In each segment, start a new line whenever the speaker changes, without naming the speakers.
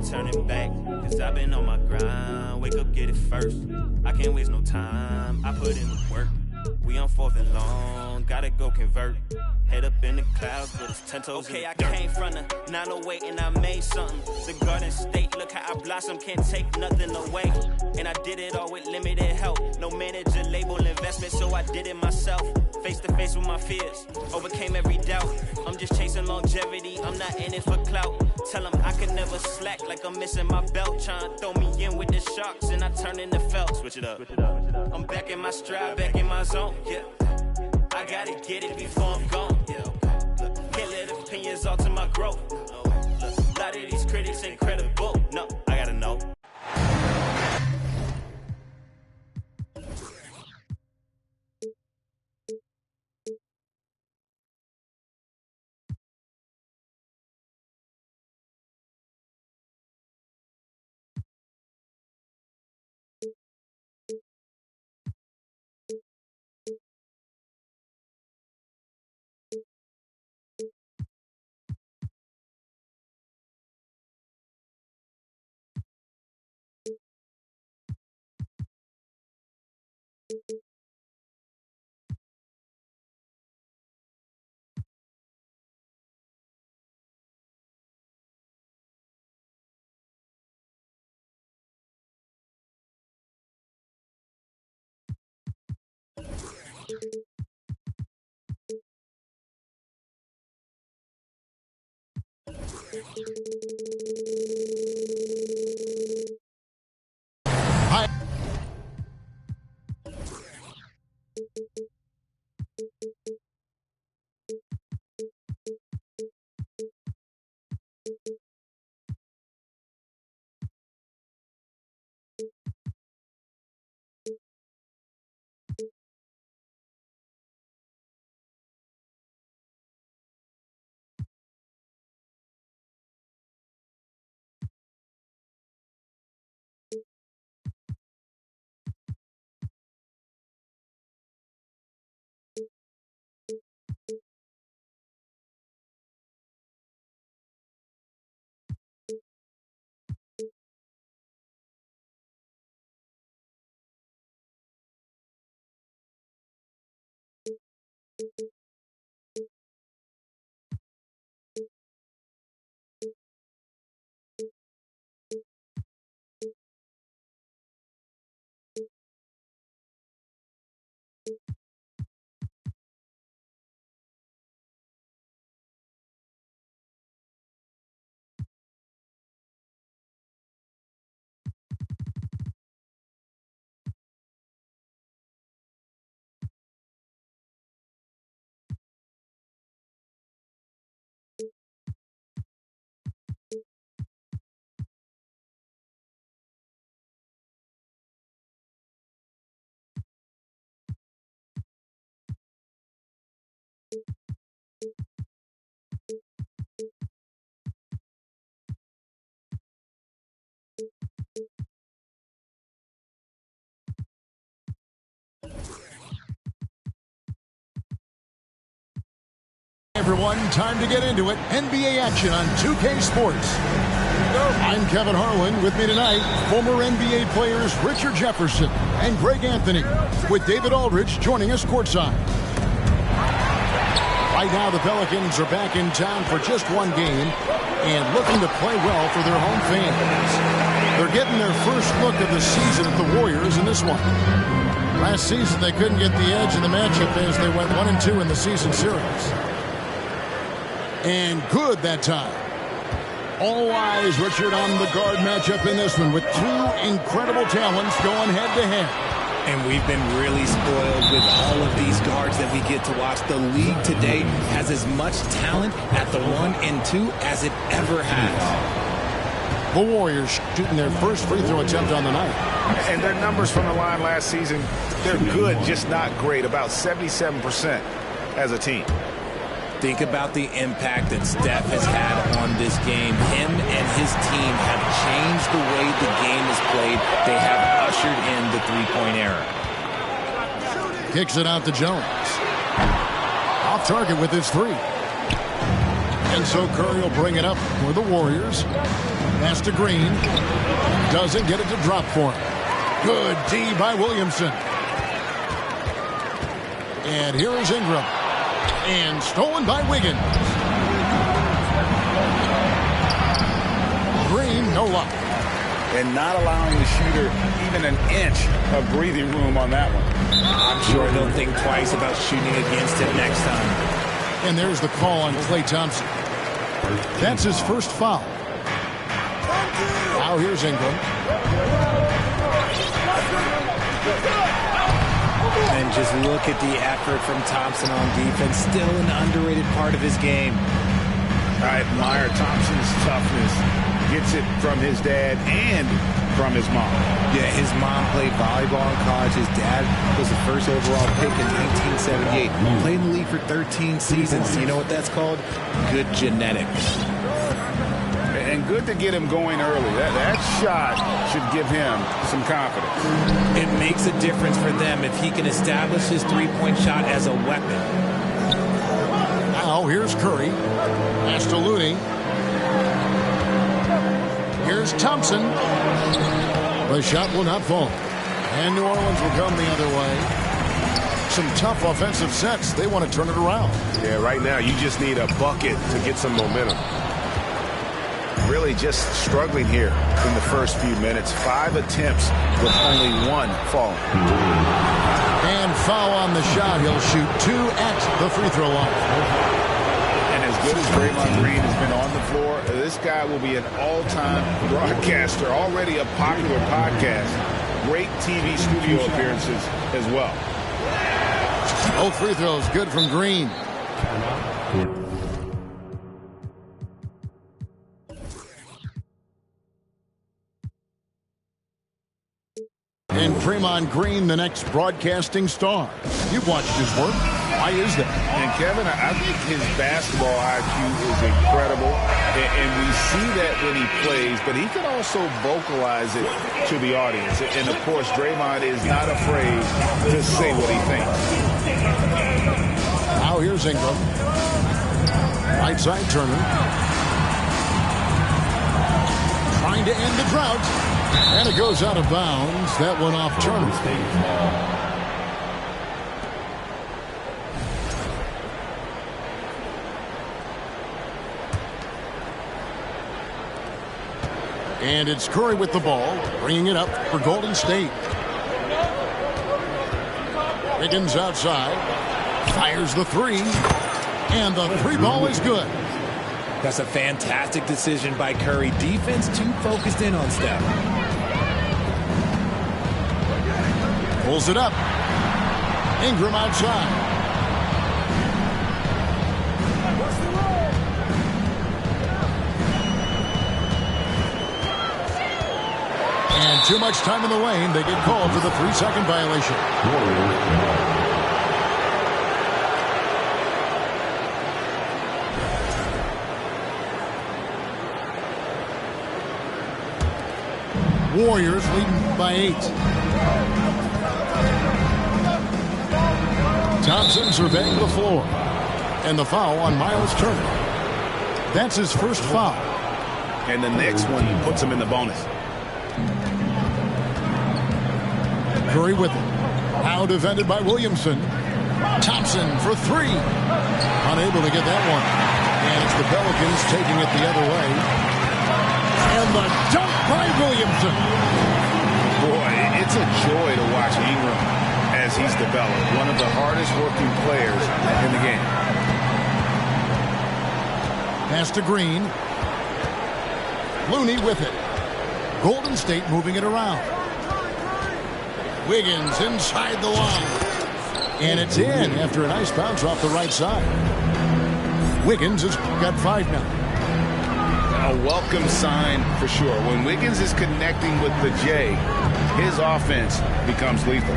turning back, cause I've been on my grind. Wake up, get it first. I can't waste no time, I put in the work. We on 4th and long, gotta go convert. Head up in the clouds, but it's 10 toes. Okay, I came from the 908 and I made something. The Garden State, look how I blossom, can't take nothing away. And I did it all with limited help. No manager, label, investment, so I did it myself. Face to face with my fears, overcame every doubt. I'm just chasing longevity, I'm not in it for clout. Tell them I could never slack like I'm missing my belt. Trying to throw me in with the sharks and I turn into felt. Switch it up. I'm back in my stride, back in my zone, yeah. I gotta get it before I'm gone, yeah. Can't let opinions alter my growth. A lot of these critics ain't credible, no, I gotta know.
Hi. Everyone, time to get into it. NBA action on 2K Sports. I'm Kevin Harlan. With me tonight, former NBA players Richard Jefferson and Greg Anthony, with David Aldridge joining us courtside. Right now, the Pelicans are back in town for just one game and looking to play well for their home fans. They're getting their first look of the season at the Warriors in this one. Last season, they couldn't get the edge in the matchup as they went 1-2 in the season series. And good that time. All eyes, Richard, on the guard matchup in this one with two incredible talents going head-to-head.
And we've been really spoiled with all of these guards that we get to watch. The league today has as much talent at the 1 and 2 as it ever has.
The Warriors shooting their first free throw attempt on the night.
And their numbers from the line last season, they're good, just not great. About 77% as a team.
Think about the impact that Steph has had on this game. Him and his team have changed the way the game is played. They have ushered in the three-point era.
Kicks it out to Jones. Off target with his three. And so Curry will bring it up for the Warriors. Pass to Green. Doesn't get it to drop for him. Good D by Williamson. And here is Ingram. And stolen by Wiggins. Green, no luck.
And not allowing the shooter even an inch of breathing room on that one.
I'm sure they'll think twice about shooting against him next time.
And there's the call on Klay Thompson. That's his first foul. Now here's Ingram.
And just look at the effort from Thompson on defense. Still an underrated part of his game.
I admire Thompson's toughness. Gets it from his dad and from his mom.
Yeah, his mom played volleyball in college. His dad was the first overall pick in 1978. Played in the league for 13 seasons. You know what that's called? Good genetics.
And good to get him going early. That shot should give him some confidence.
It makes a difference for them if he can establish his three-point shot as a weapon.
Now here's Curry. Pass to Looney. Here's Thompson. The shot will not fall. And New Orleans will come the other way. Some tough offensive sets. They want to turn it around.
Yeah, right now you just need a bucket to get some momentum. Really just struggling here in the first few minutes. 5 attempts with only 1 falling.
And foul on the shot. He'll shoot 2 at the free throw line.
And as good as Draymond Green has been on the floor, this guy will be an all-time broadcaster, already a popular podcast. Great TV studio appearances as well.
Both free throws good from Green. And Draymond Green, the next broadcasting star. You've watched his work. Why is that?
And Kevin, I think his basketball IQ is incredible. And we see that when he plays, but he can also vocalize it to the audience. And of course, Draymond is not afraid to say what he thinks.
Now here's Ingram. Right side Turner. Trying to end the drought. And it goes out of bounds. That one off Turner. And it's Curry with the ball, bringing it up for Golden State. Wiggins outside, fires the three, and the three ball is good.
That's a fantastic decision by Curry. Defense too focused in on Steph.
Pulls it up. Ingram outside. And too much time in the lane. They get called for the 3-second violation. Warriors leading by 8. Thompson surveying the floor. And the foul on Miles Turner. That's his first foul.
And the next one puts him in the bonus.
Curry with it. Now defended by Williamson. Thompson for 3. Unable to get that one. And it's the Pelicans taking it the other way. And the dunk by Williamson.
Boy, it's a joy to watch Ingram as he's developed. One of the hardest working players in the game.
Pass to Green. Looney with it. Golden State moving it around. Wiggins inside the line. And it's in after a nice bounce off the right side. Wiggins has got 5 now.
A welcome sign for sure. When Wiggins is connecting with the J, his offense becomes lethal.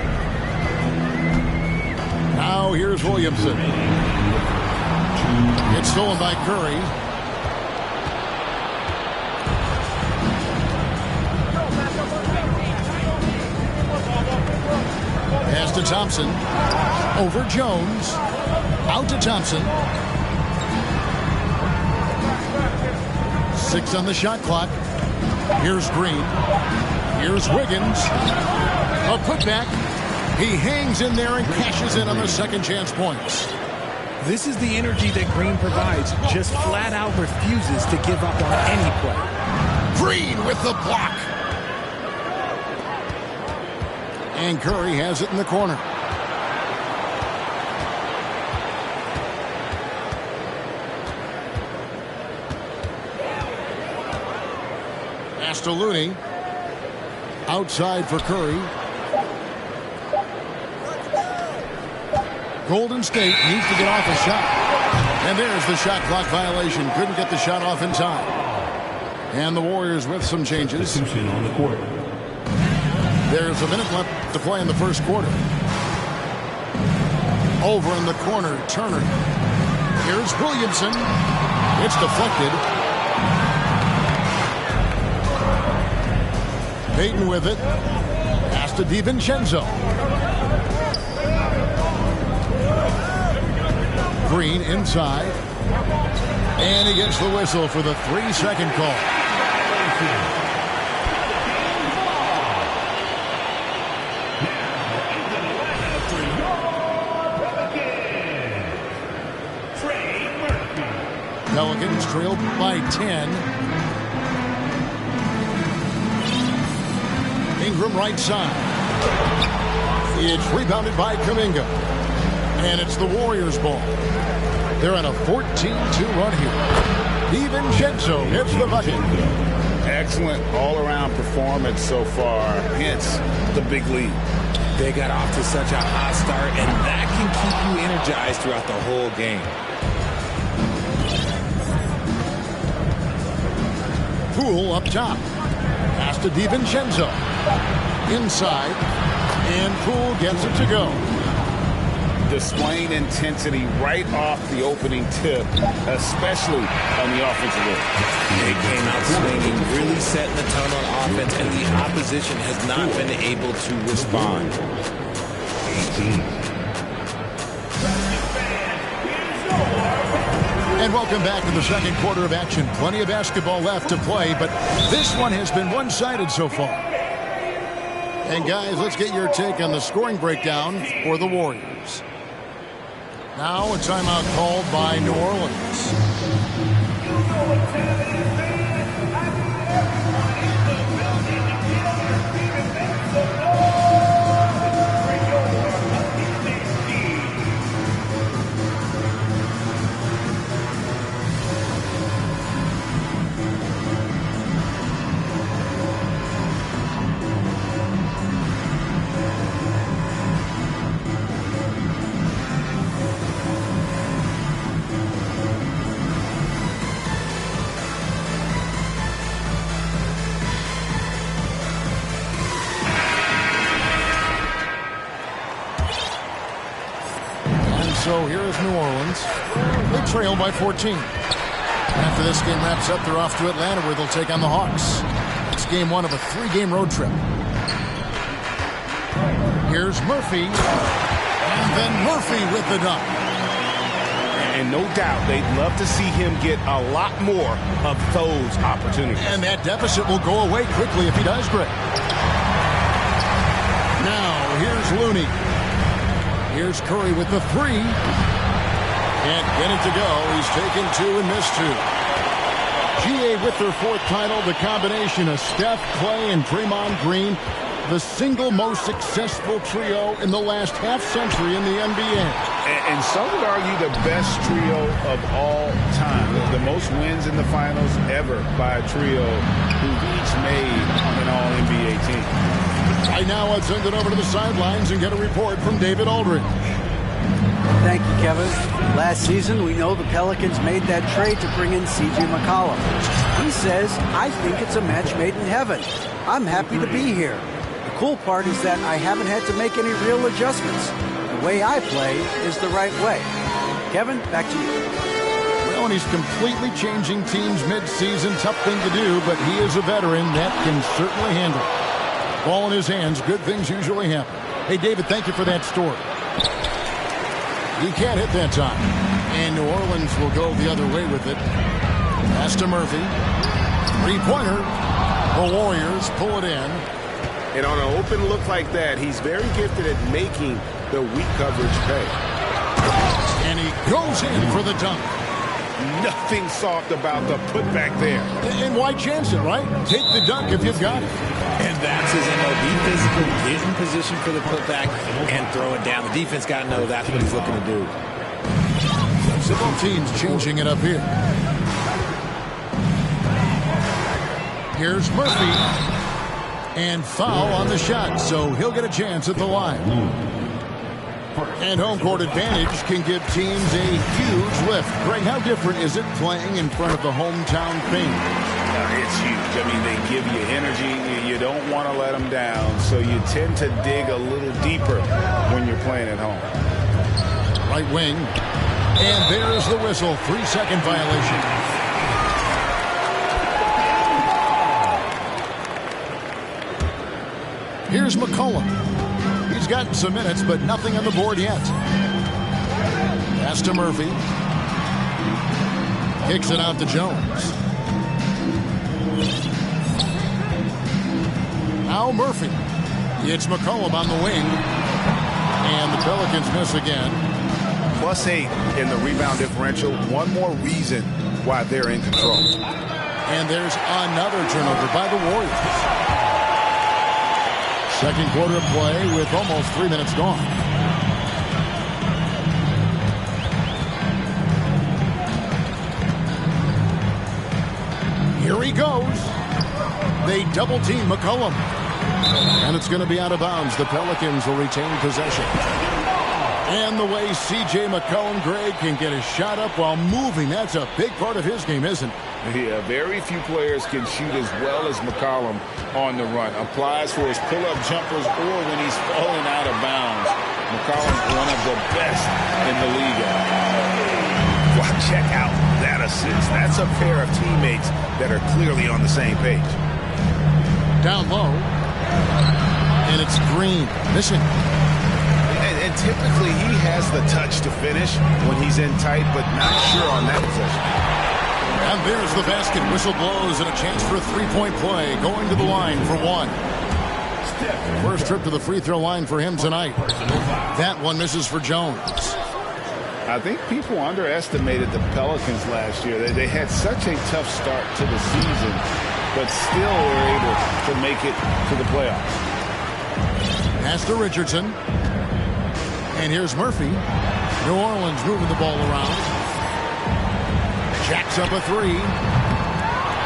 Now here's Williamson. It's stolen by Curry. Pass to Thompson. Over Jones. Out to Thompson. 6 on the shot clock. Here's Green. Here's Wiggins. A putback. He hangs in there and cashes in on the second chance points.
This is the energy that Green provides. Just flat out refuses to give up on any play.
Green with the block. And Curry has it in the corner. Pass to Looney. Outside for Curry. Golden State needs to get off a shot. And there's the shot clock violation. Couldn't get the shot off in time. And the Warriors with some changes.
On the court.
There's a minute left to play in the first quarter. Over in the corner, Turner. Here's Williamson. It's deflected. Payton with it. Pass to DiVincenzo. Green inside. And he gets the whistle for the 3-second call. Pelicans trailed by 10. Ingram right side. It's rebounded by Kuminga. And it's the Warriors' ball. They're on a 14-2 run here. DiVincenzo hits the bucket.
Excellent all-around performance so far, hence the big lead.
They got off to such a hot start, and that can keep you energized throughout the whole game.
Poole up top. Pass to DiVincenzo. Inside. And Poole gets it to go.
Displaying intensity right off the opening tip, especially on the offensive end.
They came out swinging, really setting the tone on offense, and the opposition has not been able to respond.
18.
And welcome back to the second quarter of action. Plenty of basketball left to play, but this one has been one-sided so far. And guys, let's get your take on the scoring breakdown for the Warriors. Now a timeout called by New Orleans. So here is New Orleans. They trail by 14. After this game wraps up, they're off to Atlanta where they'll take on the Hawks. It's game one of a 3-game road trip. Here's Murphy. And then Murphy with the dunk.
And no doubt they'd love to see him get a lot more of those opportunities.
And that deficit will go away quickly if he does great. Now here's Looney. Here's Curry with the 3. Can't get it to go. He's taken 2 and missed 2. GA with their 4th title. The combination of Steph, Clay, and Draymond Green. The single most successful trio in the last half-century in the NBA.
And some would argue the best trio of all time. The most wins in the finals ever by a trio who've each made an all-NBA team.
Right now, let's send it over to the sidelines and get a report from David Aldridge.
Thank you, Kevin. Last season, we know the Pelicans made that trade to bring in C.J. McCollum. He says, I think it's a match made in heaven. I'm happy to be here. The cool part is that I haven't had to make any real adjustments. The way I play is the right way. Kevin, back to you.
Well, and he's completely changing teams mid-season. Tough thing to do, but he is a veteran that can certainly handle it. Ball in his hands. Good things usually happen. Hey, David, thank you for that story. He can't hit that time. And New Orleans will go the other way with it. Pass to Murphy. Three-pointer. The Warriors pull it in.
And on an open look like that, he's very gifted at making the weak coverage pay.
And he goes in for the dunk.
Nothing soft about the putback there.
And why chance it, right? Take the dunk if you've got it.
And that's his MO. Be physical, get in position for the putback, and throw it down. The defense got to know that's what he's looking to do.
Several teams changing it up here. Here's Murphy. And foul on the shot, so he'll get a chance at the line. And home court advantage can give teams a huge lift. Greg, how different is it playing in front of the hometown fans?
It's huge. I mean, they give you energy. You don't want to let them down, so you tend to dig a little deeper when you're playing at home.
Right wing. And there's the whistle. 3-second violation. Here's McCollum. He's gotten some minutes, but nothing on the board yet. Pass to Murphy. Kicks it out to Jones. Now Murphy. It's McCollum on the wing. And the Pelicans miss again.
+8 in the rebound differential. One more reason why they're in control.
And there's another turnover by the Warriors. Second quarter of play with almost 3 minutes gone. Here he goes. They double team McCollum. And it's going to be out of bounds. The Pelicans will retain possession. And the way C.J. McCollum, Greg, can get his shot up while moving, that's a big part of his game, isn't it?
Yeah, very few players can shoot as well as McCollum on the run. Applies for his pull-up jumpers or when he's falling out of bounds. McCollum's one of the best in the league. Well, check out that assist. That's a pair of teammates that are clearly on the same page.
Down low. And it's Green. Missing.
And typically he has the touch to finish when he's in tight, but not sure on that possession.
And there's the basket. Whistle blows and a chance for a three-point play. Going to the line for one. First trip to the free throw line for him tonight. That one misses for Jones.
I think people underestimated the Pelicans last year. They had such a tough start to the season, but still were able to make it to the playoffs.
Pass to Richardson. And here's Murphy. New Orleans moving the ball around. Jacks up a three.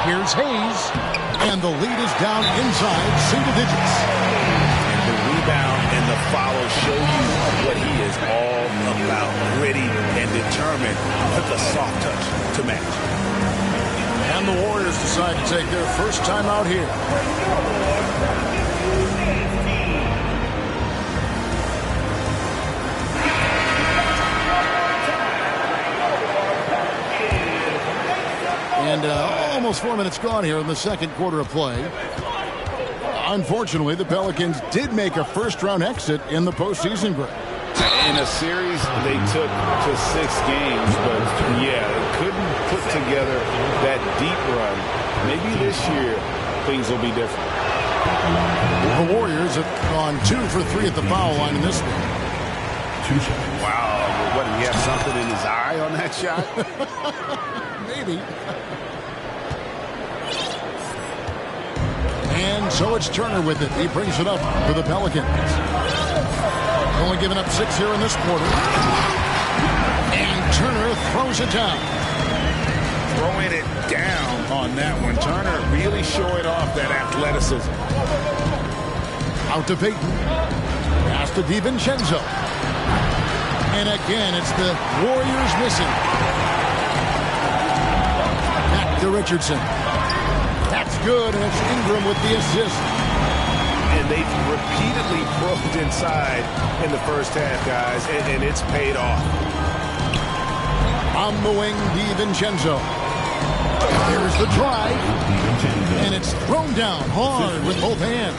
Here's Hayes. And the lead is down inside single digits.
And the rebound and the follow show you what he is all about. Gritty and determined with the soft touch to match.
And the Warriors decide to take their first time out here. And almost 4 minutes gone here in the second quarter of play. Unfortunately, the Pelicans did make a first-round exit in the postseason, Greg.
In a series they took to 6 games, but yeah, they couldn't put together that deep run. Maybe this year things will be different.
The Warriors have gone 2 for 3 at the foul line in this one.
Wow, what, did he have something in his eye on that shot?
Maybe. And so it's Turner with it. He brings it up for the Pelicans. Only giving up 6 here in this quarter. And Turner throws it down.
Throwing it down on that one. Turner really showing off that athleticism.
Out to Payton. Pass to DiVincenzo. And again, it's the Warriors missing. Back to Richardson. That's good, and it's Ingram with the assist.
And they've repeatedly probed inside in the first half, guys, and it's paid off.
On the wing, DiVincenzo. Here's the drive. And it's thrown down hard with both hands.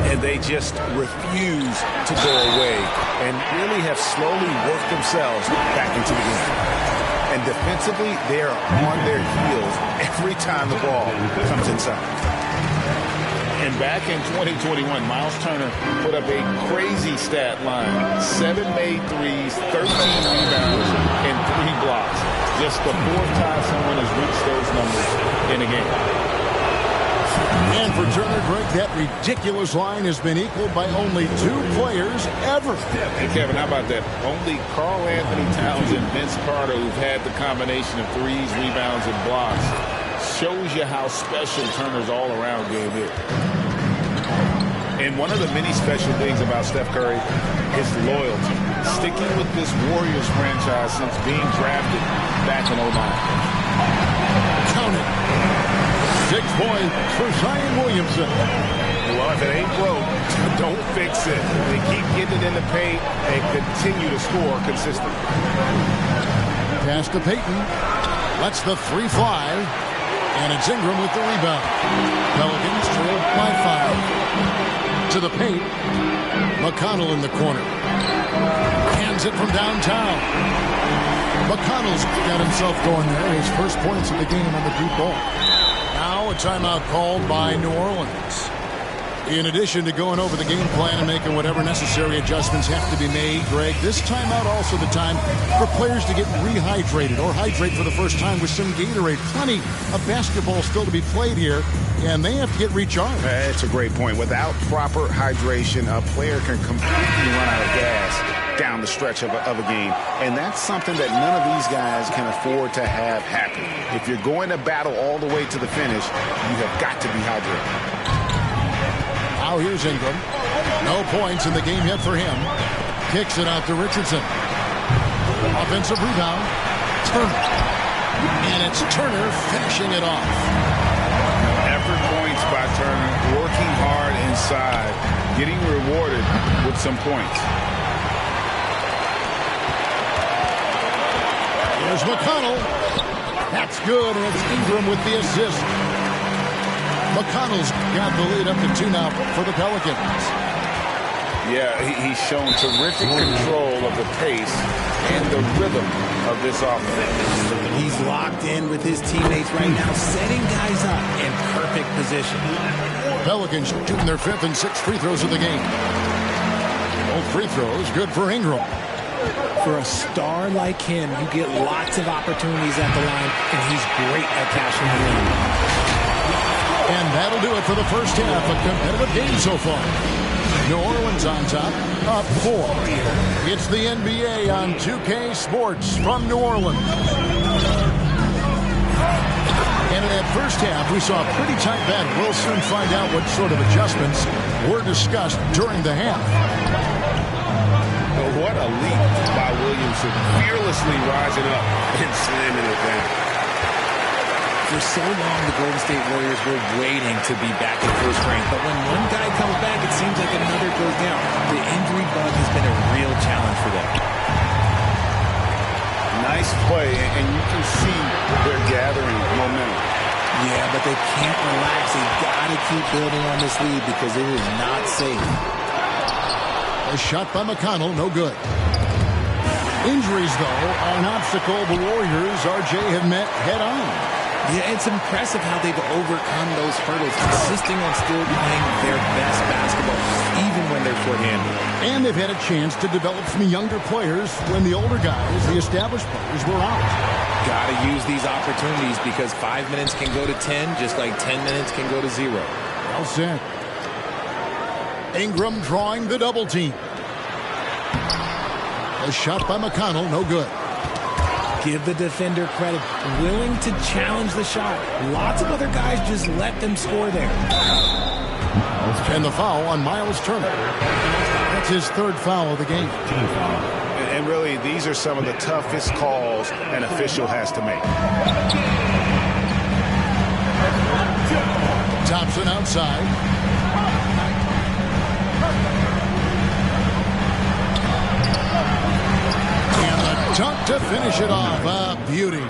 And they just refuse to go away and really have slowly worked themselves back into the game.
And defensively, they are on their heels every time the ball comes inside. And back in 2021, Miles Turner put up a crazy stat line. 7 made threes, 13 rebounds, and 3 blocks. Just the 4th time someone has reached those numbers in a game.
And for Turner, Greg, that ridiculous line has been equaled by only 2 players ever.
Hey, Kevin, how about that? Only Karl Anthony Towns and Vince Carter, who've had the combination of threes, rebounds, and blocks, shows you how special Turner's all-around game is. And one of the many special things about Steph Curry is loyalty. Sticking with this Warriors franchise since being drafted back in 09.
Count it. 6 points for Zion Williamson.
Well, if it ain't broke, don't fix it. They keep getting it in the paint and continue to score consistently.
Pass to Payton. Lets the 3 fly. And it's Ingram with the rebound. Pelicans trail by 5. To the paint. McConnell in the corner. Hands it from downtown. McConnell's got himself going there. His first points of the game on the deep ball. Now a timeout called by New Orleans. In addition to going over the game plan and making whatever necessary adjustments have to be made, Greg, this timeout also the time for players to get rehydrated or hydrate for the first time with some Gatorade. Plenty of basketball still to be played here, and they have to get recharged.
That's a great point. Without proper hydration, a player can completely run out of gas down the stretch of a game. And that's something that none of these guys can afford to have happen. If you're going to battle all the way to the finish, you have got to be hydrated.
Now here's Ingram. No points in the game yet for him. Kicks it out to Richardson. Offensive rebound. Turner. And it's Turner finishing it off.
Effort points by Turner. Working hard inside. Getting rewarded with some points.
Here's McConnell. That's good, and it's Ingram with the assist. McConnell's got the lead up to 2 now for the Pelicans.
Yeah, he's shown terrific control of the pace and the rhythm of this offense.
He's locked in with his teammates right now, setting guys up in perfect position.
Pelicans shooting their 5th and 6th free throws of the game. Both free throws good for Ingram.
For a star like him, you get lots of opportunities at the line, and he's great at cashing them in.
And that'll do it for the first half. A competitive game so far. New Orleans on top, up 4. It's the NBA on 2K Sports from New Orleans. And in that first half, we saw a pretty tight battle. We'll soon find out what sort of adjustments were discussed during the half.
Well, what a leap by Williamson, fearlessly rising up and slamming it down.
For so long, the Golden State Warriors were waiting to be back in first rank. But when one guy comes back, it seems like another goes down. The injury bug has been a real challenge for them.
Nice play, and you can see they're gathering momentum.
Yeah, but they can't relax. They've got to keep building on this lead because it is not safe.
A shot by McConnell, no good. Injuries, though, are an obstacle the Warriors, RJ, have met head-on.
Yeah, it's impressive how they've overcome those hurdles, insisting on still playing their best basketball, even when they're short-handed.
And they've had a chance to develop some younger players when the older guys, the established players, were out.
Got to use these opportunities because 5 minutes can go to 10, just like 10 minutes can go to 0.
Well said. Ingram drawing the double team. A shot by McConnell, no good.
Give the defender credit. Willing to challenge the shot. Lots of other guys just let them score there.
And the foul on Miles Turner. That's his 3rd foul of the game.
And really, these are some of the toughest calls an official has to make.
Thompson outside. Dunk to finish it off. Beauty.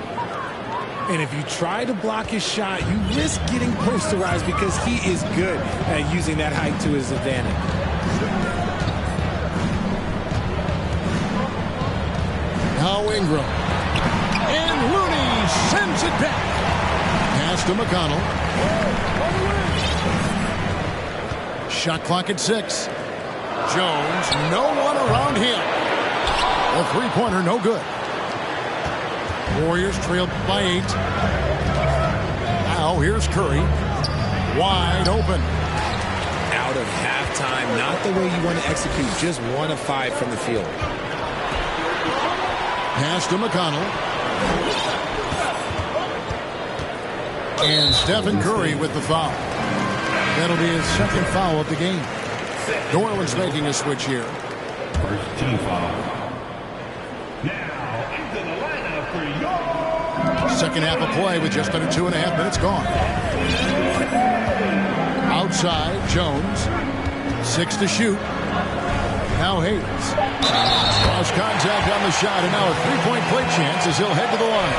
And if you try to block his shot, you risk getting posterized because he is good at using that height to his advantage.
Now Ingram. And Looney sends it back. Pass to McConnell. Shot clock at 6. Jones, no one around him. A three-pointer, no good. Warriors trail by 8. Now here's Curry. Wide open.
Out of halftime, not the way you want to execute. Just 1 of 5 from the field.
Pass to McConnell. And Stephen Curry with the foul. That'll be his second foul of the game. New Orleans making a switch here.
First team foul. Now into the lineup for your
Second half of play with just under 2.5 minutes gone. Outside, Jones. 6 to shoot. Now Hayes. Cross contact on the shot, and now a three-point play chance as he'll head to the line.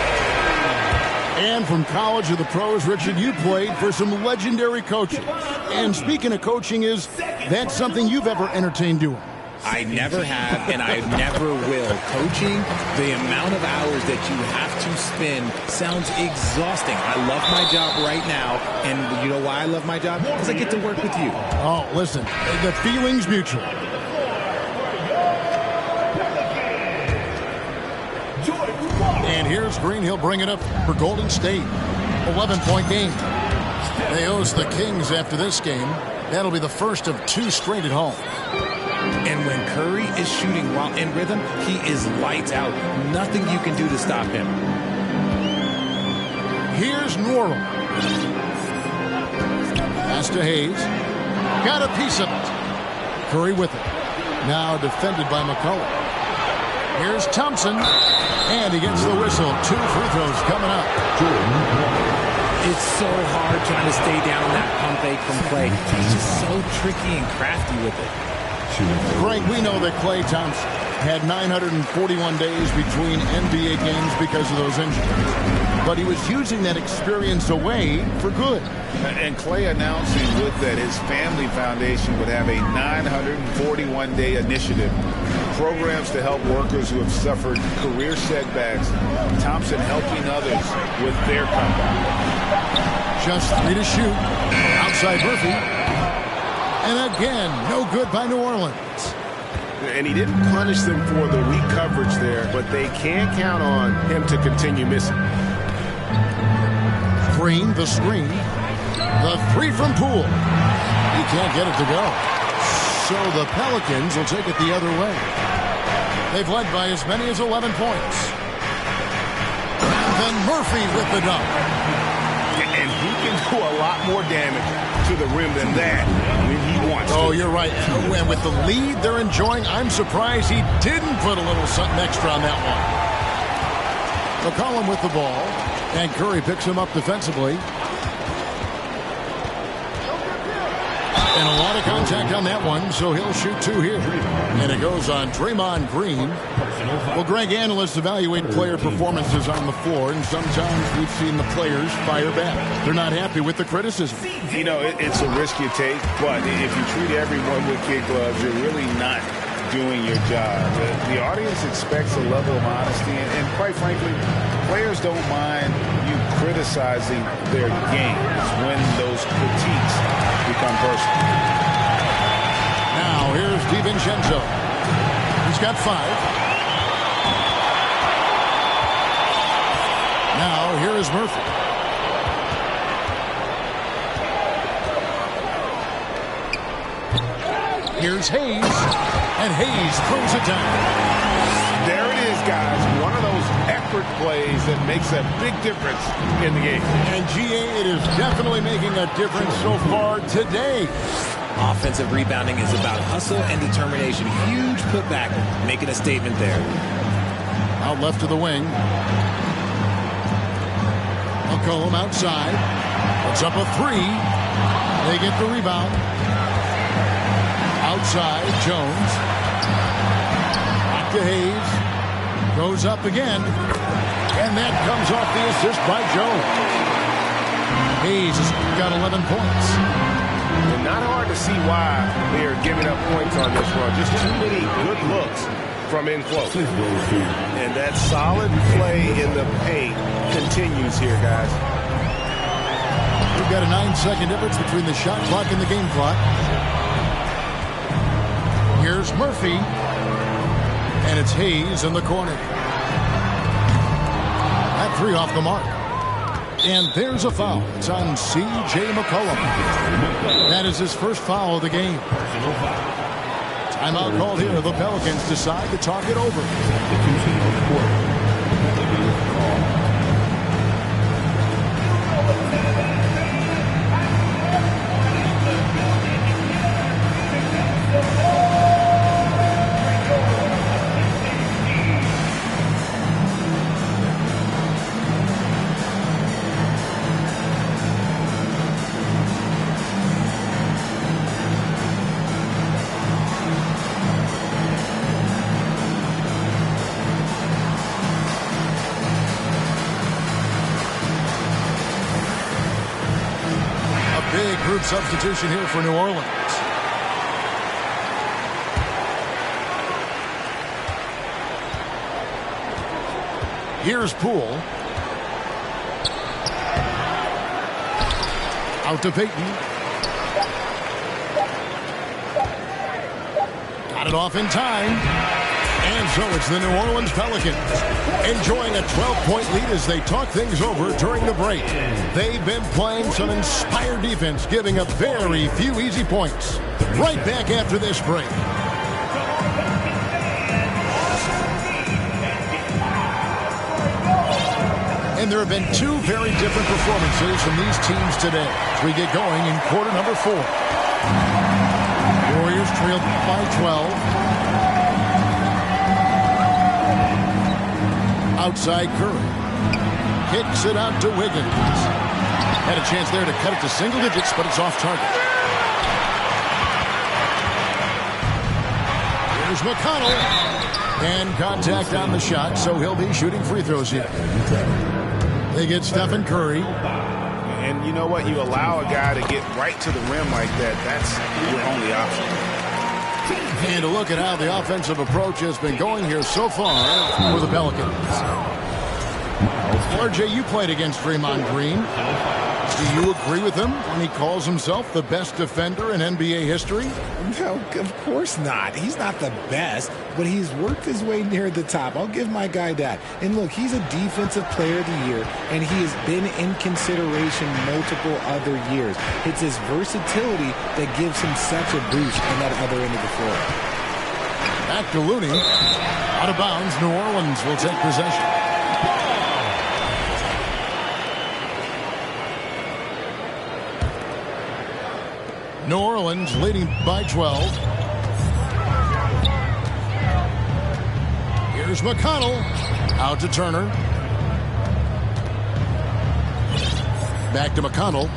And from college to the pros, Richard, you played for some legendary coaches. And speaking of coaching, that's something you've ever entertained doing?
I never have, and I never will. Coaching, the amount of hours that you have to spend sounds exhausting. I love my job right now, and you know why I love my job? Because I get to work with you.
Oh, listen, the feeling's mutual. And here's Green. He'll bring it up for Golden State. 11-point game. They host the Kings after this game. That'll be the first of 2 straight at home.
And when Curry is shooting while in rhythm, he is lights out. Nothing you can do to stop him.
Here's New Orleans. Pass to Hayes. Got a piece of it. Curry with it. Now defended by McCullough. Here's Thompson. And he gets the whistle. 2 free throws coming up.
It's so hard trying to stay down that pump fake from Clay. He's just so tricky and crafty with it.
Greg, we know that Klay Thompson had 941 days between NBA games because of those injuries. But he was using that experience away for good.
And Klay announcing with that his family foundation would have a 941-day initiative. Programs to help workers who have suffered career setbacks. Thompson helping others with their comeback.
Just 3 to shoot. Outside Murphy. And again, no good by New Orleans.
And he didn't punish them for the weak coverage there, but they can't count on him to continue missing.
Green, the screen. The 3 from Poole. He can't get it to go. So the Pelicans will take it the other way. They've led by as many as 11 points. And then Murphy with the dunk.
And he can do a lot more damage to the rim than that when he wants to.
Oh, you're right. And with the lead they're enjoying, I'm surprised he didn't put a little something extra on that one. McCollum with the ball. And Curry picks him up defensively. And a lot of contact on that one, so he'll shoot 2 here. And it goes on Draymond Green. Well, Greg, analysts evaluate player performances on the floor, and sometimes we've seen the players fire back. They're not happy with the criticism.
You know, it's a risk you take, but if you treat everyone with kid gloves, you're really not doing your job. The audience expects a level of honesty, and quite frankly, players don't mind you criticizing their games when those critiques become personal.
Now here's DiVincenzo. He's got 5. Now here is Murphy. Here's Hayes. And Hayes throws it down.
There it is, guys. One of those effort plays that makes a big difference in the game.
And GA, it is definitely making a difference so far today.
Offensive rebounding is about hustle and determination. Huge putback, making a statement there.
Out left to the wing. McCollum outside. Puts up a 3. They get the rebound. Outside, Jones. Back to Hayes. Goes up again. And that comes off the assist by Jones. Hayes has got 11 points.
And not hard to see why they are giving up points on this run. Just too many good looks from in close. And that solid play in the paint continues here, guys.
We've got a 9-second difference between the shot clock and the game clock. Here's Murphy. And it's Hayes in the corner. That three off the mark. And there's a foul. It's on C.J. McCollum. That is his first foul of the game. Timeout called here. The Pelicans decide to talk it over. Big group substitution here for New Orleans. Here's Poole. Out to Payton. Got it off in time. And so it's the New Orleans Pelicans enjoying a 12-point lead as they talk things over during the break. They've been playing some inspired defense, giving up very few easy points. Right back after this break. And there have been two very different performances from these teams today as we get going in quarter number 4. Warriors trailed by 12. Outside Curry. Kicks it out to Wiggins. Had a chance there to cut it to single digits, but it's off target. Here's McConnell. And contact on the shot, so he'll be shooting free throws here. They get Stephen Curry.
And you know what? You allow a guy to get right to the rim like that. That's your only option.
And to look at how the offensive approach has been going here so far for the Pelicans. RJ, you played against Draymond Green. Do you agree with him when he calls himself the best defender in NBA history?
No, of course not. He's not the best, but he's worked his way near the top. I'll give my guy that. And look, he's a defensive player of the year, and he has been in consideration multiple other years. It's his versatility that gives him such a boost on that other end of the floor.
Back to Looney. Out of bounds, New Orleans will take possession. New Orleans leading by 12. Here's McConnell. Out to Turner. Back to McConnell.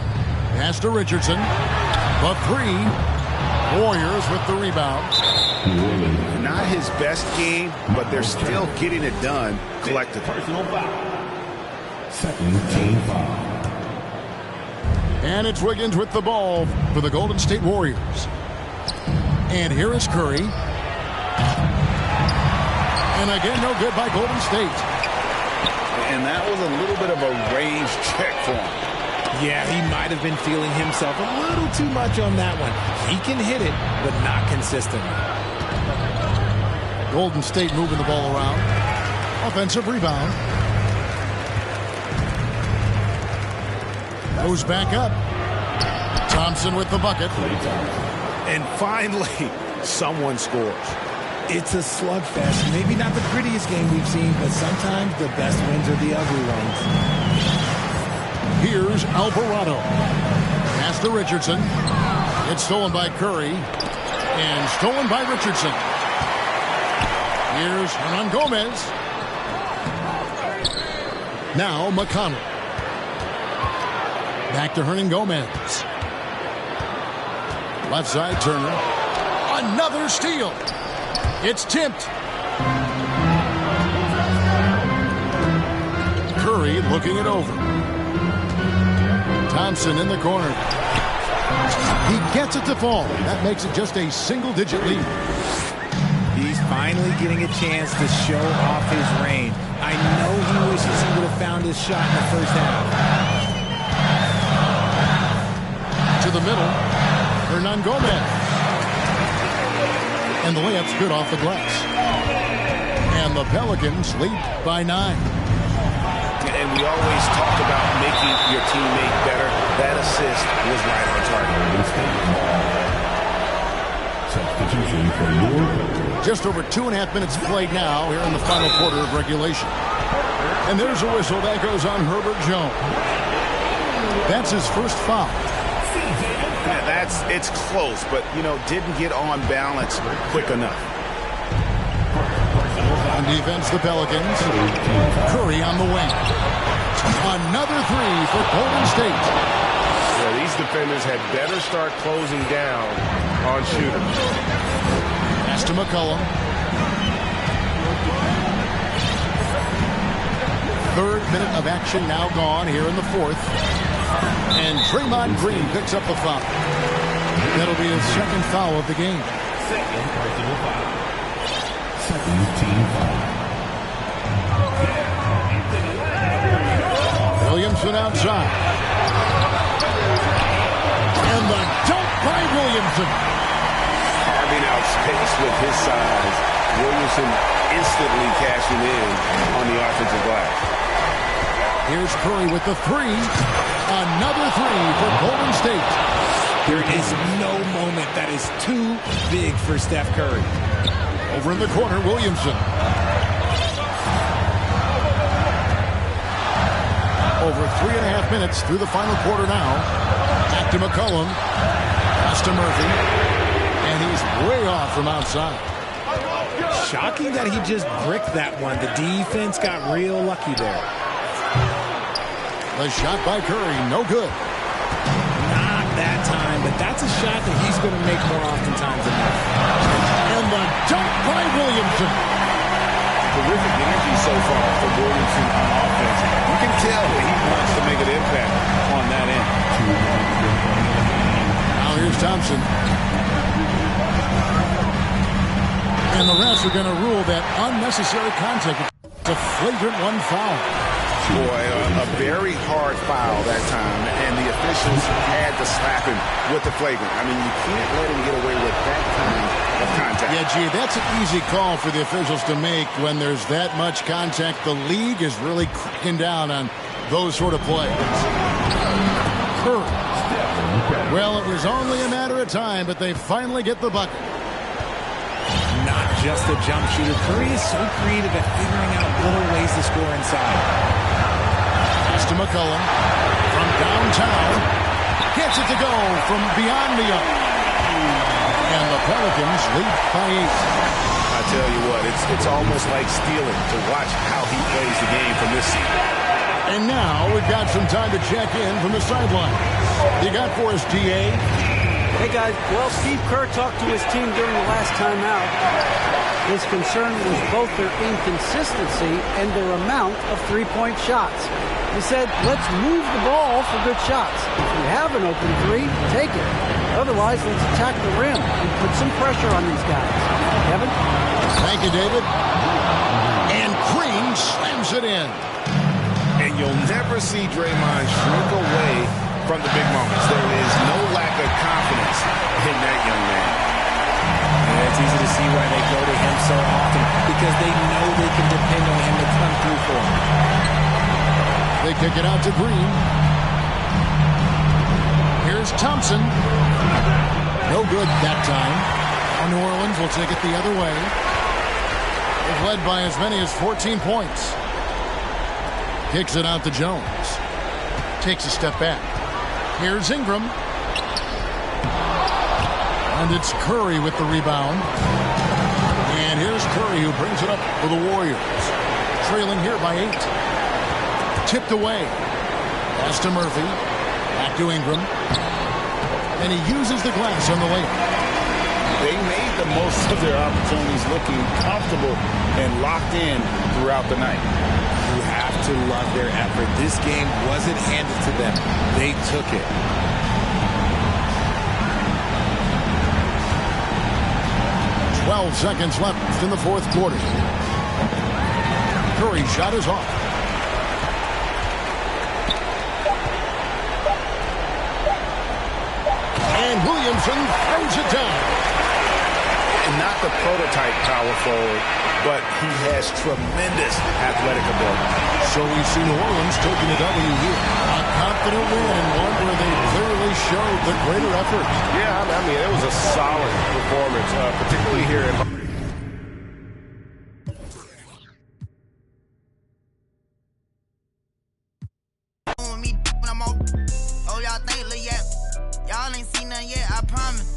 Pass to Richardson. The three. Warriors with the rebound.
Not his best game, but they're still getting it done collectively.
Personal foul. Second team foul.
And it's Wiggins with the ball for the Golden State Warriors. And here is Curry. And again, no good by Golden State.
And that was a little bit of a range check for him.
Yeah, he might have been feeling himself a little too much on that one. He can hit it, but not consistently.
Golden State moving the ball around. Offensive rebound. Goes back up. Thompson with the bucket.
And finally, someone scores.
It's a slugfest. Maybe not the prettiest game we've seen, but sometimes the best wins are the ugly ones.
Here's Alvarado. Pass to Richardson. It's stolen by Curry. And stolen by Richardson. Here's Hernan Gomez. Now McConnell. Back to Hernan Gomez. Left side, Turner. Another steal. It's tipped. Curry looking it over. Thompson in the corner. He gets it to fall. That makes it just a single-digit lead.
He's
finally getting a chance to show off his range. I know he wishes he would have found his shot in the first half.
To the middle, Hernan Gomez. And the layup's good off the glass. And the Pelicans lead by 9.
And we always talk about making your teammate better. That assist was right on target.
Just over 2.5 minutes played now here in the final quarter of regulation. And there's a whistle that goes on Herbert Jones. That's his first foul.
It's close, but, didn't get on balance quick enough.
On defense, the Pelicans. Curry on the wing. Another three for Golden State.
Yeah, these defenders had better start closing down on shooters.
Pass to McCollum. Third minute of action now gone here in the fourth. And Draymond Green picks up the foul. That'll be his second foul of the game.
Second team foul.
Williamson outside. And the dunk by Williamson.
Carving out space with his size. Williamson instantly cashing in on the offensive glass.
Here's Curry with the three. Another three for Golden State.
There is no moment that is too big for Steph Curry.
Over in the corner, Williamson. Over 3.5 minutes through the final quarter now. Back to McCollum. Pass to Murphy. And he's way off from outside.
Shocking that he just bricked that one. The defense got real lucky there.
The shot by Curry, no good.
Not that time, but that's a shot that he's going to make more oftentimes than that.
And the dunk by Williamson.
Terrific energy so far for Williamson on offense. You can tell that he wants to make an impact on that end.
Now here's Thompson. And the refs are going to rule that unnecessary contact. It's a flagrant one foul.
Boy, a very hard foul that time, and the officials had to slap him with the flagrant. I mean, you can't let him get away with that kind of contact.
Yeah, gee, that's an easy call for the officials to make when there's that much contact. The league is really cracking down on those sort of plays. Curry. Well, it was only a matter of time, but they finally get the bucket.
Not just a jump shooter. Curry is so creative at figuring out little ways to score inside.
To McCollum from downtown, gets it to go from beyond the arc, and the Pelicans lead by 8.
I tell you what, it's almost like stealing to watch how he plays the game from this seat.
And now we've got some time to check in from the sideline. You got for us, DA?
Hey guys, well, Steve Kerr talked to his team during the last time out. His concern was both their inconsistency and their amount of three-point shots. He said, let's move the ball for good shots. If you have an open three, take it. Otherwise, let's attack the rim and put some pressure on these guys. Kevin?
Thank you, David. And Green slams it in.
And you'll never see Draymond shrink away from the big moments. There is no lack of confidence in that young man.
And it's easy to see why they go to him so often, because they know they can depend on him to come through for them.
They kick it out to Green. Here's Thompson. No good that time. Now New Orleans will take it the other way. They've led by as many as 14 points. Kicks it out to Jones. Takes a step back. Here's Ingram. And it's Curry with the rebound. And here's Curry who brings it up for the Warriors. Trailing here by 8. Tipped away. Pass to Murphy. Back to Ingram. And he uses the glass on the layup.
They made the most of their opportunities, looking comfortable and locked in throughout the night.
You have to love their effort. This game wasn't handed to them. They took it.
12 seconds left in the fourth quarter. Curry's shot is off. And Williamson throws it down.
And not the prototype power forward, but he has tremendous athletic ability.
So we see New Orleans taking a W here. A confident win and one where they clearly showed the greater effort.
Yeah, I mean, it was a solid performance, particularly here in...
Oh, y'all think, look, yeah. Y'all ain't seen nothing yet, I promise.